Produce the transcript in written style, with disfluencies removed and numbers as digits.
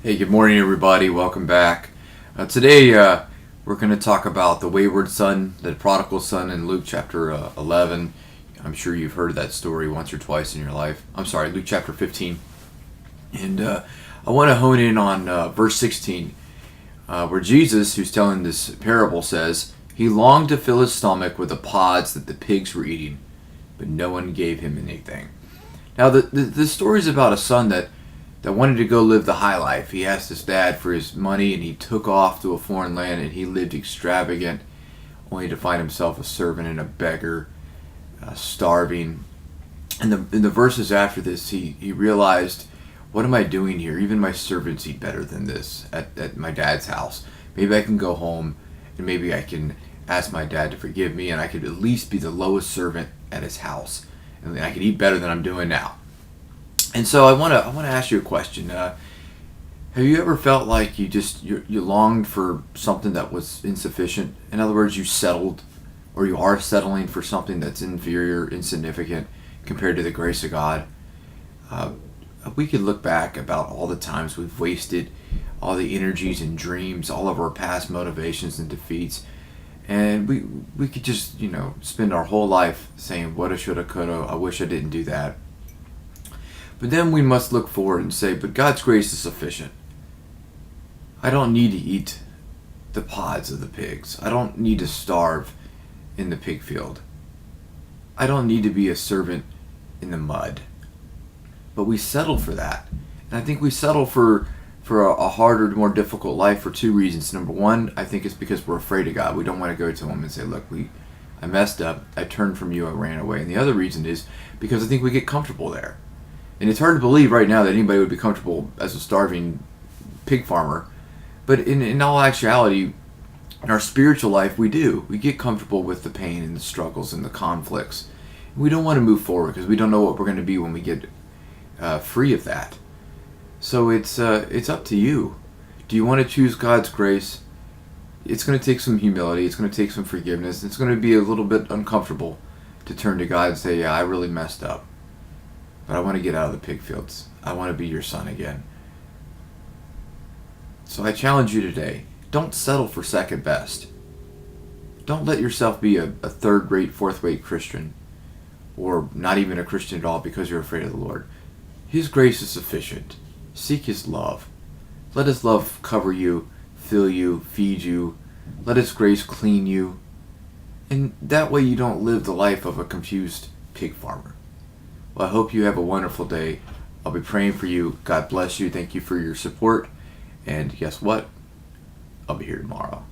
Hey, good morning, everybody. Welcome back. Today, we're going to talk about the wayward son, the prodigal son in Luke chapter 11. I'm sure you've heard that story once or twice in your life. I'm sorry, Luke chapter 15. And I want to hone in on verse 16, where Jesus, who's telling this parable, says, "He longed to fill his stomach with the pods that the pigs were eating, but no one gave him anything." Now, the story is about a son that wanted to go live the high life. He asked his dad for his money, and he took off to a foreign land, and he lived extravagant, only to find himself a servant and a beggar, starving. And in the verses after this, he realized, what am I doing here? Even my servants eat better than this at my dad's house. Maybe I can go home, and maybe I can ask my dad to forgive me, and I could at least be the lowest servant at his house, and I could eat better than I'm doing now. And so I want to ask you a question. Have you ever felt like you longed for something that was insufficient? In other words, you settled, or you are settling for something that's inferior, insignificant compared to the grace of God? We could look back about all the times we've wasted all the energies and dreams, all of our past motivations and defeats, and we could just spend our whole life saying, "Woulda, shoulda, coulda. I wish I didn't do that." But then we must look forward and say, but God's grace is sufficient. I don't need to eat the pods of the pigs. I don't need to starve in the pig field. I don't need to be a servant in the mud. But we settle for that. And I think we settle for a harder, more difficult life for two reasons. Number one, I think it's because we're afraid of God. We don't want to go to Him and say, look, I messed up. I turned from you. I ran away. And the other reason is because I think we get comfortable there. And it's hard to believe right now that anybody would be comfortable as a starving pig farmer. But in all actuality, in our spiritual life, we do. We get comfortable with the pain and the struggles and the conflicts. We don't want to move forward because we don't know what we're going to be when we get free of that. So it's up to you. Do you want to choose God's grace? It's going to take some humility. It's going to take some forgiveness. It's going to be a little bit uncomfortable to turn to God and say, yeah, I really messed up. But I want to get out of the pig fields. I want to be your son again. So I challenge you today. Don't settle for second best. Don't let yourself be a third-rate, fourth-rate Christian. Or not even a Christian at all because you're afraid of the Lord. His grace is sufficient. Seek His love. Let His love cover you, fill you, feed you. Let His grace clean you. And that way you don't live the life of a confused pig farmer. Well, I hope you have a wonderful day. I'll be praying for you. God bless you. Thank you for your support. And guess what? I'll be here tomorrow.